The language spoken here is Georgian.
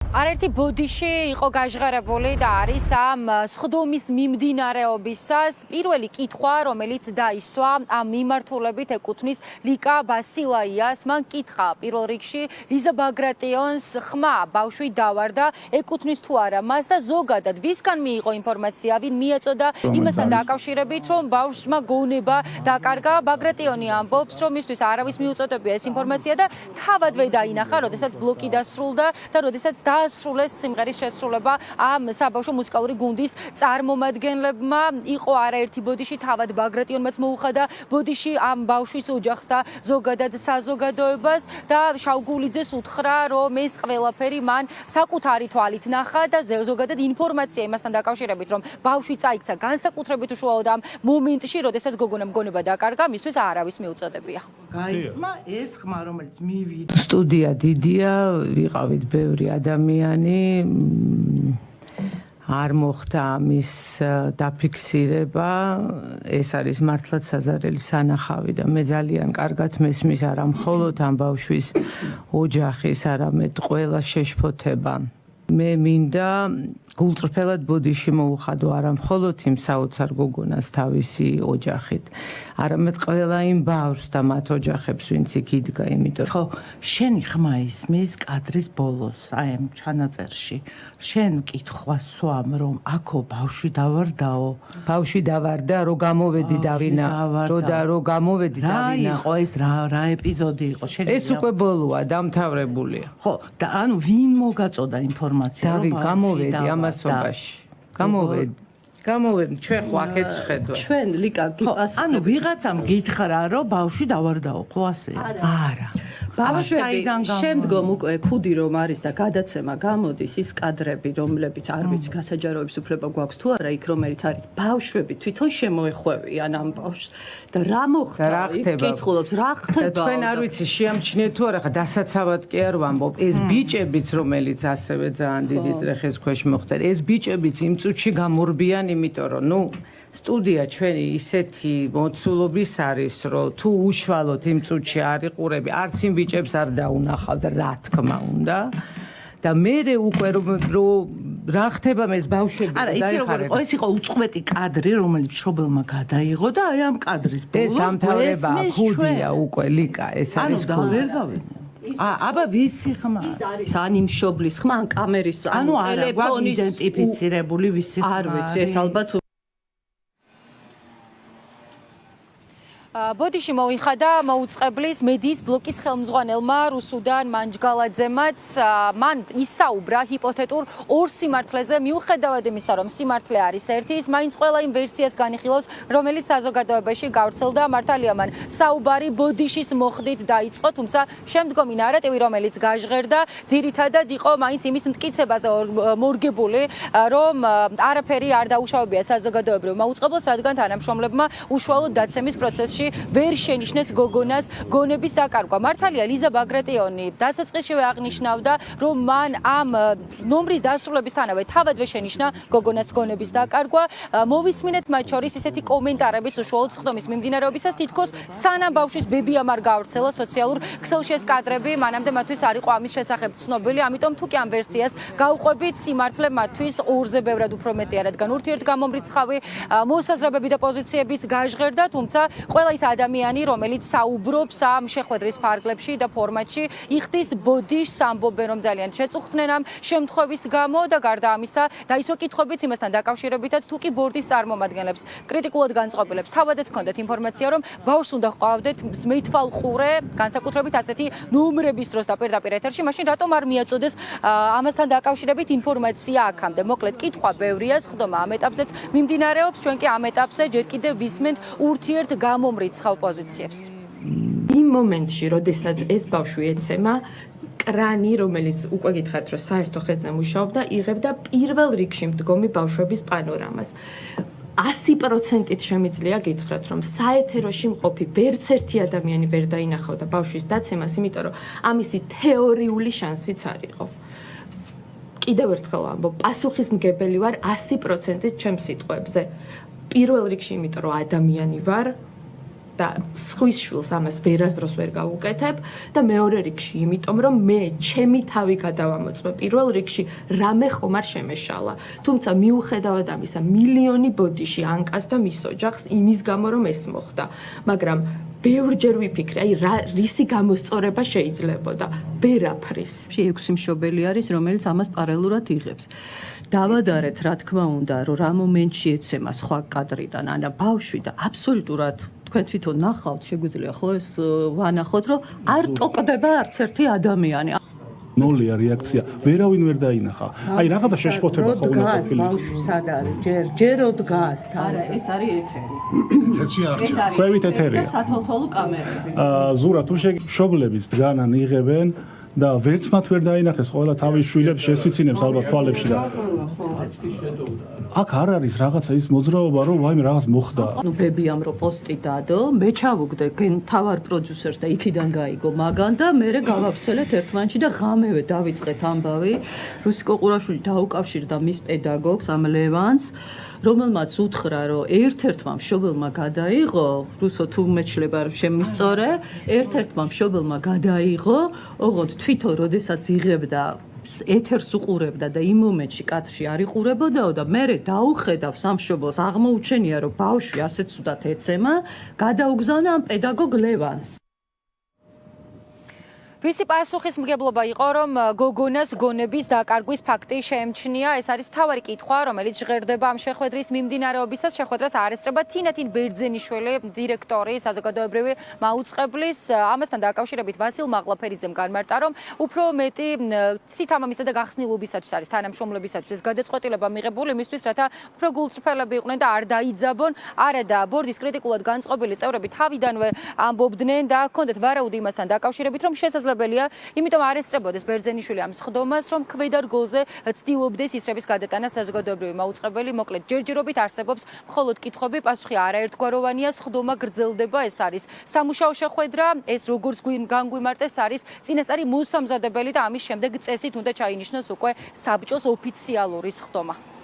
არაერთი ბოდიში იყო გაჟღერებული და არის ამ სხდომის მიმდინარეობისას პირველი კითხვა, რომელიც დაისვა ამ მიმართულებით ეკუთვნის ლიკა ბასილაიას. მან კითხა პირველ რიგში ლიზა ბაგრატიონს ხმა ბავშვი დავარდა, ეკუთვნის თუ არა მას და ზოგადად ვისგან მიიღო ინფორმაცია, ვინ მიეწოდა იმასთან დაკავშირებით, რომ ბავშვმა გონება დაკარგა. ბაგრატიონი ამბობს, რომ მისთვის არავის მიუწოდებია ეს ინფორმაცია და თავადვე დაინახა, როდესაც ბლოკი დასრულდა და როდესაც დაასრულეს სიმღერის შესრულება ამ საბავშვო მუსიკალური გუნდის წარმომადგენლებმა. იყო არაერთი ბოდიში, თავად ბაგრატიონმაც მოუხადა ბოდიში ამ ბავშვის ოჯახს და ზოგადად საზოგადოებას და შავგულიძეს უთხრა, რომ ეს ყველაფერი მან საკუთარი თვალით ნახა და ზოგადად ინფორმაცია იმასთან დაკავშირებით, რომ ბავშვი წაიქცა განსაკუთრებით უშუალოდ ამ მომენტში, როდესაც გოგონამ გონება დაკარგა, მისთვის არავის მიუწოდებია. გაიცმა ეს ხმა, რომელიც მივიდა. სტუდია დიდია, ვიყავით ბევრი ადამიანი. არ მოხდა ამის დაფიქსირება, ეს არის მართლაც საზარელი სანახავი და მე ძალიან კარგად მესმის არა მხოლოდ ამ ბავშვის ოჯახის, არამედ ყველა შეშფოთება. მე მინდა გულწრფელად ბოდიში მოუხადო არა მხოლოდ იმ საოცარ გოგონას თავისი ოჯახით, არამედ ყველა იმ ბავშვს და მათ ოჯახებს, ვინც იქ იდგა, იმიტომ ხო, შენი ხმა ისმის კადრის ბოლოს, აი ამ ჩანაწერში. შენ კითხვა სვამ, რომ აქო ბავშვი დავარდაო. ბავშვი დავარდა, რო გამოვედი დავინახე, რო გამოვედი დავინახე. რა იყო ეს, რა ეპიზოდი იყო? ეს უკვე ბოლოა, დამთავრებულია. ხო, და ანუ ვინ მოგაწოდა ინფორმაცია, რომ გამოვედი ამასობაში. გამოვედი, ჩვენ ხო აქ ეცხედვა. ჩვენ ლიკა გიპას. ანუ ვიღაცამ გითხრა, რომ ბავშვი დავარდაო, ხო ასეა? არა. ბავშვები შემდგომ უკვე ქუდი რომ არის და გადაცემა გამოდის ის კადრები, რომლებიც არ ვიცი გასაჯაროების უფლება გვაქვს თუ არა, იქ რომელიც არის ბავშვები თვითონ შემოეხვევიან ამ ბავშვს და რა მოხდა? კითხულობს, რა ხდება? თქვენ არ ვიცი შეამჩნიეთ თუ არა, ხა დასაცავად კი არ ვამბობ, ეს ბიჭებიც რომელიც ასევე ძალიან დიდი წრეხის ქვეშ მოხდა, ეს ბიჭებიც იმ წუთში გამორბიან, იმიტომ რომ ნუ სტუდია ჩვენი ისეთი მოცულობის არის, რომ თუ უშუალოდ იმ წუთში არ იყურები, არც იმ ბიჭებს არ დაუნახავთ, რა თქმა უნდა. და მე უკვე რა ხდება მე ეს ბავშვები არა, იცი როგორ იყო, ეს იყო უწყვეტი კადრი, რომელიც მშობელმა გადაიღო და აი ამ კადრის ბოლოს ეს დამთავრება ხუდია უკვე ლიკა, ეს არის ხუდი. აბა ვისი ხმა? ის არის ან იმ მშობლის ხმა, ან კამერის, ანუ ტელეფონის იდენტიფიცირებული ვისი ხმა? არ ვიცი, ეს ალბათ ბოდიში მოიხადა მოუწყებლის მედიის ბლოკის ხელმძღვანელმა რუსუდან მანჯგალაძემაც. მან ისაუბრა ჰიპოთეტურ ორ სიმართლეზე, მიუხედავად იმისა, რომ სიმართლე არის ერთი, ის მაინც ყველა იმ ვერსიას განიხილავს, რომელიც საზოგადოებაში გავრცელდა. მართალია, მან საუბარი ბოდიშის მოხდით დაიწყო, თუმცა შემდგომი ნარატივი, რომელიც გაჟღერდა, ძირითადად იყო მაინც იმის მტკიცებაზე მორგებული, რომ არაფერი არ დაუშავებია საზოგადოებრივ მოუწყებელს, რადგან თანამშრომლებმა უშუალოდ დაცემის პროცესში ვერ შენიშნეს გოგონას გონების დაკარგვა. მართალია, ლიზა ბაგრატიონი დასაწყისშივე აღნიშნავდა, რომ მან ამ ნომრის დასრულებისთანავე თავადვე შენიშნა გოგონას გონების დაკარგვა. მოვისმინეთ მათ შორის ისეთი კომენტარებიც უშუალოდ სხდომის მიმდინარეობისას, თითქოს სანამ ბავშვის ბებიამ არ გაავრცელა სოციალურ ქსელში ეს კადრები, მანამდე მათთვის არ იყო ამის შესახებ ცნობილი, ამიტომ თუ კი ამ ვერსიას გავყვებით, სიმართლე მათთვის ორზე ბევრად უფრო მეტია, რადგან ურთიერთგამომრიცხავი მოსაზრებები და პოზიციებიც გაჟღერდა, თუმცა ყველა ის ადამიანი, რომელიც საუბრობს ამ შეხვედრის ფარგლებში და ფორმატში, იხდის ბოდიშს, ამბობენ, რომ ძალიან შეწუხდნენ ამ შემთხვევის გამო და გარდა ამისა, დაისვა კითხვებიც იმასთან დაკავშირებითაც, თუ კი ბორდის წარმომადგენლებს კრიტიკულად განწყობილებს თავადაც ჰქონდეთ ინფორმაცია, რომ ბავშვს უნდა ჰყავდეთ მეთვალყურე, განსაკუთრებით ასეთი ნომრების დროს და პირდაპირ ეთერში, მაშინ რატომ არ მიაწოდეს ამასთან დაკავშირებით ინფორმაცია აქამდე? მოკლედ, კითხვა ბევრია, სხდომა ამ ეტაპზეც მიმდინარეობს, ჩვენ კი ამ ეტაპზე ჯერ კიდევ ვისმენთ ურთიერთგამომრიცხავ პოზიციებს. იმ მომენტში, როდესაც ეს ბავშვი ეცემა, კრანი, რომელიც უკვე გითხარით, რომ საერთო ხეზე მუშაობდა, იღებდა პირველ რიგში მდგომი ბავშვების პანორამას. 100%-ით შემიძლია გითხრათ, რომ საეთეროში მყოფი ვერც ერთი ადამიანი ვერ დაინახავდა ბავშვის დაცემას, იმიტომ რომ ამისი თეორიული შანსიც არ იყო. კიდევ ერთხელ ამბობ, პასუხისმგებელი ვარ 100%-ით ჩემს სიტყვებზე. პირველ რიგში, იმიტომ რომ ადამიანი ვარ, და სხვის შვილს ამას ვერასდროს ვერ გავუკეთებ და მეორე რიგში იმიტომ რომ მე ჩემი თავი გადავამოწმე პირველ რიგში რამე ხომ არ შემეშალა თუმცა მიუხედავად ამისა მილიონი ბოდიში ანკას და მის ოჯახს იმის გამო რომ ეს მოხდა მაგრამ ბევრჯერ ვიფიქრე აი რისი გამოსწორება შეიძლებოდა ვერაფრის 6 მშობელი არის რომელიც ამას პარალელურად იღებს დავადარეთ რა თქმა უნდა რომ რა მომენტში ეცემა სხვა კადრიდან ანა ბავშვი და აბსოლუტურად თქვენ თვითონ ნახავთ შეგვიძლია ხო ეს ვანახოთ რომ არ ტოკდება არც ერთი ადამიანი ნოლია რეაქცია ვერავინ ვერ დაინახა აი რაღაცა შეშფოთება ხო უნდა ყოფილიყო ბავშვი სად არის ჯერო დგას არა ეს არის ეთერი ეთერში არ ჩანს ქვევით ეთერია სათვალთვალო კამერები ზურა თუ შეგშობლების დგანან იღებენ და ვერც მათ ვერ დაინახეს ყველა თავის შვილებს შესიცინებს ალბათ თვალებში და აქ არ არის რაღაცა ის მოძრაობა რომ ვაიმე რაღაც მოხდა ну ბებიამ რო პოსტი დადო მე ჩავუგდე თავარ პროდიუსერს და იქიდან გაიგო მაგან და მე გავავრცელეთ ერთმანეთში და ღამევე დავიწყეთ ამბავი რუსიკო ყურაშვილი დაუკავშირდა მის პედაგოგს ამ ლევანს რომელმაც უთხრა რომ ერთ-ერთმა მშობელმა გადაიღო რუსო თუ მეჩლება შემისწორე ერთ-ერთმა მშობელმა გადაიღო ოღონდ თვითონ როდესაც იღებდა ეთერს უყურებდა და იმ მომენტში კადრში არ იყურებოდაო და მე დაუხედავ სამშობლოს აღმოუჩენია რომ ბავშვი ასეთ ცუდად ეცემა გადაუგზავნა ამ პედაგოგ ლევანს ვისი პასუხისმგებლობა იყო რომ გოგონას გონების დაკარგვის ფაქტი შეემჩნია ეს არის მთავარი კითხვა რომელიც ჟღერდება ამ შეხვედრის მიმდინარეობისას შეხვედრას არესწრება თინათინ ბერძენიშვილი დირექტორი საზოგადოებრივი მაუწყებლის ამასთან დაკავშირებით ვასილ მაღლაფერიძემ განმარტა რომ უფრო მეტი სითამამისა და გახსნილობისათვის არის თანამშრომლებისათვის ეს გადაწყვეტილება მიღებული იმისთვის რათა უფრო გულწრფელები იყვნენ და არ დაიძაბონ არადა ბორდის კრიტიკულად განწყობილი წევრები თავიდანვე ამბობდნენ და ჰქონდათ ვარაუდი იმასთან დაკავშირებით რომ იმიტომ არ ესწრებოდეს ბერძენიშვილი ამ სხდომას, რომ ქვედარგოლზე ცდილობდეს ისრების გადატანას საზოგადოებრივი მაუწყებელი, მოკლედ ჯერჯერობით არსებობს მხოლოდ კითხვები, პასუხი არაერთგვაროვანია, სხდომა გრძელდება, ეს არის სამუშაო შეხვედრა, ეს როგორც განგვიმარტეს არის წინასწარი მოსამზადებელი და ამის შემდეგ წესით უნდა ჩაინიშნოს უკვე საბჭოს ოფიციალური სხდომა.